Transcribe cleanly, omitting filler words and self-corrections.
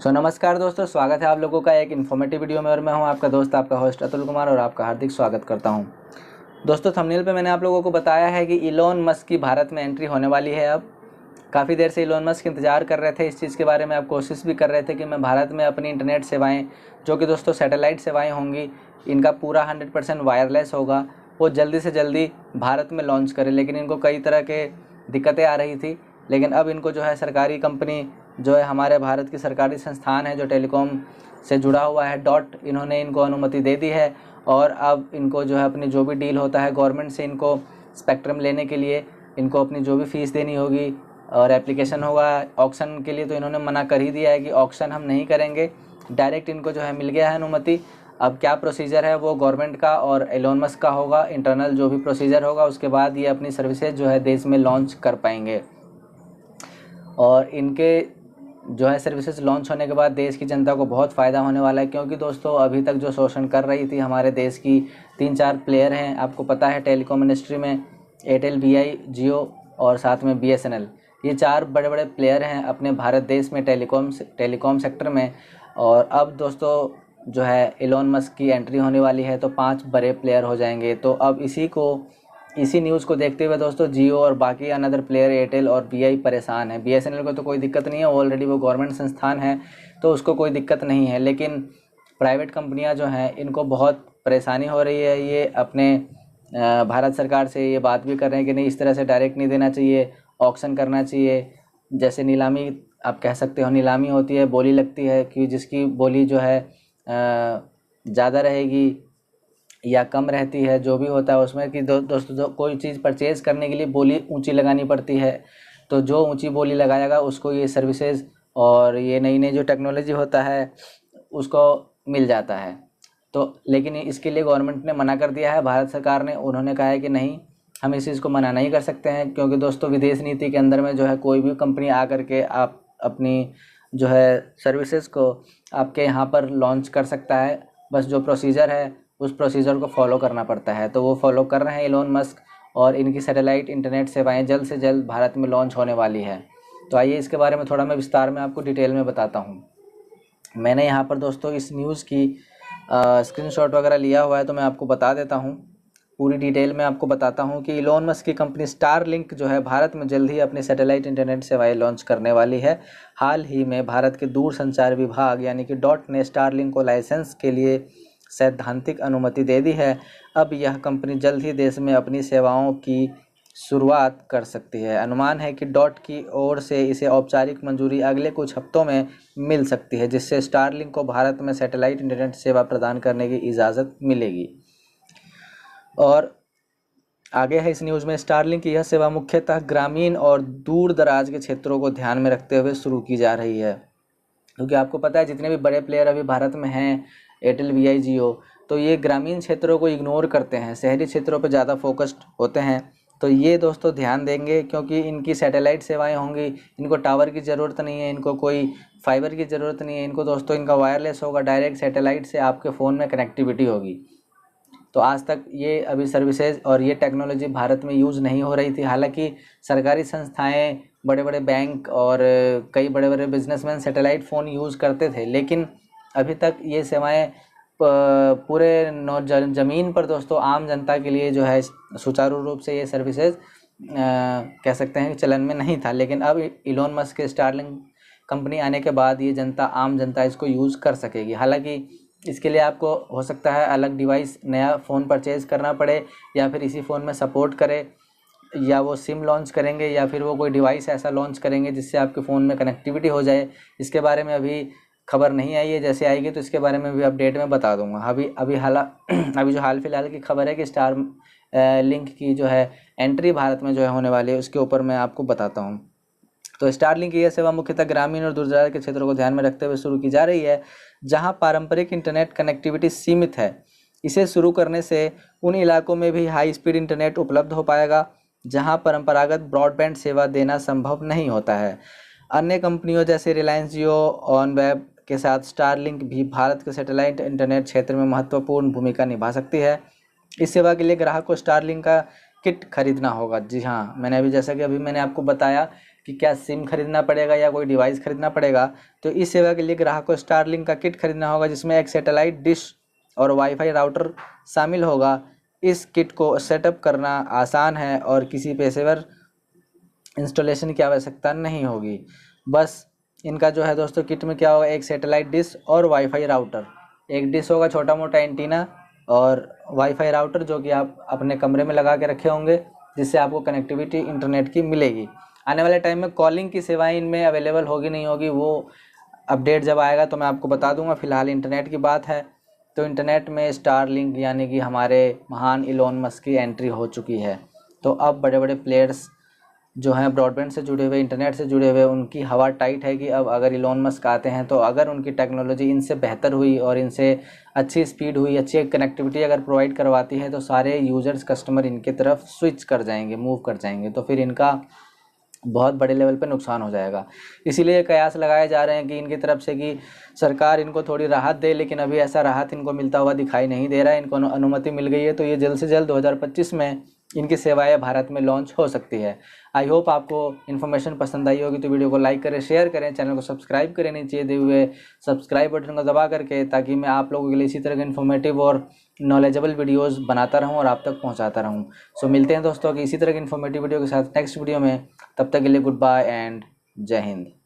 नमस्कार दोस्तों, स्वागत है आप लोगों का एक इन्फॉर्मेटिव वीडियो में और मैं हूं आपका दोस्त, आपका होस्ट अतुल कुमार और आपका हार्दिक स्वागत करता हूं। दोस्तों, थंबनेल पे मैंने आप लोगों को बताया है कि इलोन मस्क की भारत में एंट्री होने वाली है। अब काफ़ी देर से इलोन मस्क इंतजार कर रहे थे इस चीज़ के बारे में। आप कोशिश भी कर रहे थे कि मैं भारत में अपनी इंटरनेट सेवाएँ, जो कि दोस्तों सैटेलाइट सेवाएँ होंगी, इनका पूरा 100% वायरलेस होगा, वो जल्दी से जल्दी भारत में लॉन्च करें। लेकिन इनको कई तरह के दिक्कतें आ रही थी। लेकिन अब इनको जो है सरकारी कंपनी, जो है हमारे भारत की सरकारी संस्थान है जो टेलीकॉम से जुड़ा हुआ है डॉट, इन्होंने इनको अनुमति दे दी है। और अब इनको जो है अपनी जो भी डील होता है गवर्नमेंट से, इनको स्पेक्ट्रम लेने के लिए इनको अपनी जो भी फ़ीस देनी होगी और एप्लीकेशन होगा ऑक्शन के लिए, तो इन्होंने मना कर ही दिया है कि ऑक्शन हम नहीं करेंगे। डायरेक्ट इनको जो है मिल गया है अनुमति। अब क्या प्रोसीजर है वो गवर्नमेंट का और एलोन मस्क का होगा, इंटरनल जो भी प्रोसीजर होगा, उसके बाद ये अपनी सर्विसेज जो है देश में लॉन्च कर पाएंगे। और इनके जो है सर्विसेज लॉन्च होने के बाद देश की जनता को बहुत फ़ायदा होने वाला है। क्योंकि दोस्तों अभी तक जो शोषण कर रही थी हमारे देश की 3-4 प्लेयर हैं, आपको पता है टेलीकॉम इंडस्ट्री में एयरटेल, वीआई, जियो और साथ में बीएसएनएल, ये 4 बड़े बड़े प्लेयर हैं अपने भारत देश में टेलीकॉम सेक्टर में। और अब दोस्तों जो है एलोन मस्क की एंट्री होने वाली है तो 5 बड़े प्लेयर हो जाएंगे। तो अब इसी न्यूज़ को देखते हुए दोस्तों जियो और बाकी अनदर प्लेयर एयरटेल और वीआई परेशान है। बीएसएनएल को तो कोई दिक्कत नहीं है, ऑलरेडी वो गवर्नमेंट संस्थान है तो उसको कोई दिक्कत नहीं है। लेकिन प्राइवेट कंपनियां जो हैं इनको बहुत परेशानी हो रही है। ये अपने भारत सरकार से ये बात भी कर रहे हैं कि नहीं, इस तरह से डायरेक्ट नहीं देना चाहिए, ऑक्शन करना चाहिए। जैसे नीलामी आप कह सकते हो, नीलामी होती है, बोली लगती है कि जिसकी बोली जो है ज़्यादा रहेगी या कम रहती है, जो भी होता है उसमें कि दोस्तों जो कोई चीज़ परचेज़ करने के लिए बोली ऊंची लगानी पड़ती है। तो जो ऊंची बोली लगाएगा उसको ये सर्विसेज और ये नई नई जो टेक्नोलॉजी होता है उसको मिल जाता है। तो लेकिन इसके लिए गवर्नमेंट ने मना कर दिया है, भारत सरकार ने। उन्होंने कहा है कि नहीं, हम इस चीज़ को मना नहीं कर सकते हैं। क्योंकि दोस्तों विदेश नीति के अंदर में जो है कोई भी कंपनी आ करके आप अपनी जो है सर्विसेज को आपके यहाँ पर लॉन्च कर सकता है। बस जो प्रोसीजर है उस प्रोसीजर को फॉलो करना पड़ता है। तो वो फॉलो कर रहे हैं एलोन मस्क, और इनकी सैटेलाइट इंटरनेट सेवाएं जल्द से जल्द भारत में लॉन्च होने वाली है। तो आइए इसके बारे में थोड़ा मैं विस्तार में आपको डिटेल में बताता हूँ। मैंने यहाँ पर दोस्तों इस न्यूज़ की स्क्रीनशॉट वगैरह लिया हुआ है, तो मैं आपको बता देता हूँ। पूरी डिटेल में आपको बताता हूँ कि इलोन मस्क की कंपनी स्टारलिंक जो है भारत में जल्द ही अपनी सैटेलाइट इंटरनेट सेवाएं लॉन्च करने वाली है। हाल ही में भारत के दूर संचार विभाग यानी कि डॉट ने स्टारलिंक को लाइसेंस के लिए सैद्धांतिक अनुमति दे दी है। अब यह कंपनी जल्द ही देश में अपनी सेवाओं की शुरुआत कर सकती है। अनुमान है कि डॉट की ओर से इसे औपचारिक मंजूरी अगले कुछ हफ्तों में मिल सकती है, जिससे स्टारलिंक को भारत में सैटेलाइट इंटरनेट सेवा प्रदान करने की इजाज़त मिलेगी। और आगे है इस न्यूज़ में, स्टारलिंक की यह सेवा मुख्यतः ग्रामीण और दूर दराज के क्षेत्रों को ध्यान में रखते हुए शुरू की जा रही है। क्योंकि आपको पता है जितने भी बड़े प्लेयर अभी भारत में हैं, एयरटेल, वीआई, जियो, तो ये ग्रामीण क्षेत्रों को इग्नोर करते हैं, शहरी क्षेत्रों पर ज़्यादा फोकस्ड होते हैं। तो ये दोस्तों ध्यान देंगे क्योंकि इनकी सैटेलाइट सेवाएं होंगी, इनको टावर की ज़रूरत नहीं है, इनको कोई फाइबर की ज़रूरत नहीं है। इनको दोस्तों इनका वायरलेस होगा, डायरेक्ट सैटेलाइट से आपके फ़ोन में कनेक्टिविटी होगी। तो आज तक ये अभी सर्विसेज और ये टेक्नोलॉजी भारत में यूज़ नहीं हो रही थी। हालांकि सरकारी संस्थाएं, बड़े बड़े बैंक और कई बड़े बड़े बिजनेसमैन सैटेलाइट फ़ोन यूज़ करते थे, लेकिन अभी तक ये सेवाएं पूरे ज़मीन पर दोस्तों आम जनता के लिए जो है सुचारू रूप से ये सर्विसेज कह सकते हैं कि चलन में नहीं था। लेकिन अब इलोन मस्क के स्टारलिंक कंपनी आने के बाद ये आम जनता इसको यूज़ कर सकेगी। हालांकि इसके लिए आपको हो सकता है अलग डिवाइस, नया फ़ोन परचेज़ करना पड़े, या फिर इसी फ़ोन में सपोर्ट करे, या वो सिम लॉन्च करेंगे, या फिर वो कोई डिवाइस ऐसा लॉन्च करेंगे जिससे आपके फ़ोन में कनेक्टिविटी हो जाए। इसके बारे में अभी खबर नहीं आई है, जैसे आएगी तो इसके बारे में भी अपडेट में बता दूंगा। अभी जो हाल फिलहाल की खबर है कि स्टार लिंक की जो है एंट्री भारत में जो है होने वाली है, उसके ऊपर मैं आपको बताता हूँ। तो स्टारलिंक की यह सेवा मुख्यतः ग्रामीण और दूरदराज के क्षेत्रों को ध्यान में रखते हुए शुरू की जा रही है, जहां पारंपरिक इंटरनेट कनेक्टिविटी सीमित है। इसे शुरू करने से उन इलाकों में भी हाई स्पीड इंटरनेट उपलब्ध हो पाएगा जहां परंपरागत ब्रॉडबैंड सेवा देना संभव नहीं होता है। अन्य कंपनियों जैसे रिलायंस जियो, ऑनवेब के साथ स्टारलिंक भी भारत के सैटेलाइट इंटरनेट क्षेत्र में महत्वपूर्ण भूमिका निभा सकती है। इस सेवा के लिए ग्राहक को स्टारलिंक का किट खरीदना होगा। जी हाँ, जैसा कि अभी मैंने आपको बताया कि क्या सिम खरीदना पड़ेगा या कोई डिवाइस खरीदना पड़ेगा, तो इस सेवा के लिए ग्राहक को स्टारलिंक का किट खरीदना होगा, जिसमें एक सैटेलाइट डिश और वाईफाई राउटर शामिल होगा। इस किट को सेटअप करना आसान है और किसी पेशेवर इंस्टॉलेशन की आवश्यकता नहीं होगी। बस इनका जो है दोस्तों किट में क्या होगा, एक सैटेलाइट डिश और वाईफाई राउटर। एक डिश होगा छोटा मोटा एंटीना, और वाईफाई राउटर जो कि आप अपने कमरे में लगा के रखे होंगे, जिससे आपको कनेक्टिविटी इंटरनेट की मिलेगी। आने वाले टाइम में कॉलिंग की सेवाएं इनमें अवेलेबल होगी नहीं होगी, वो अपडेट जब आएगा तो मैं आपको बता दूंगा। फिलहाल इंटरनेट की बात है तो इंटरनेट में स्टारलिंक यानी कि हमारे महान इलोन मस्क की एंट्री हो चुकी है। तो अब बड़े बड़े प्लेयर्स जो हैं ब्रॉडबैंड से जुड़े हुए, इंटरनेट से जुड़े हुए, उनकी हवा टाइट है कि अब अगर इलोन मस्क आते हैं तो अगर उनकी टेक्नोलॉजी इनसे बेहतर हुई और इनसे अच्छी स्पीड हुई, अच्छी कनेक्टिविटी अगर प्रोवाइड करवाती है, तो सारे यूज़र्स कस्टमर इनके तरफ स्विच कर जाएंगे, मूव कर जाएंगे, तो फिर इनका बहुत बड़े लेवल पे नुकसान हो जाएगा। इसीलिए कयास लगाए जा रहे हैं कि इनकी तरफ से कि सरकार इनको थोड़ी राहत दे, लेकिन अभी ऐसा राहत इनको मिलता हुआ दिखाई नहीं दे रहा है। इनको अनुमति मिल गई है तो ये जल्द से जल्द 2025 में इनकी सेवाएं भारत में लॉन्च हो सकती है। आई होप आपको इन्फॉर्मेशन पसंद आई होगी, तो वीडियो को लाइक करें, शेयर करें, चैनल को सब्सक्राइब करें नीचे दिए हुए सब्सक्राइब बटन को दबा करके, ताकि मैं आप लोगों के लिए इसी तरह के इन्फॉर्मेटिव और नॉलेजेबल वीडियोज़ बनाता रहूँ और आप तक पहुँचाता रहूँ। सो मिलते हैं दोस्तों कि इसी तरह की इन्फॉर्मेटिव वीडियो के साथ नेक्स्ट वीडियो में। तब तक के लिए गुड बाय एंड जय हिंद।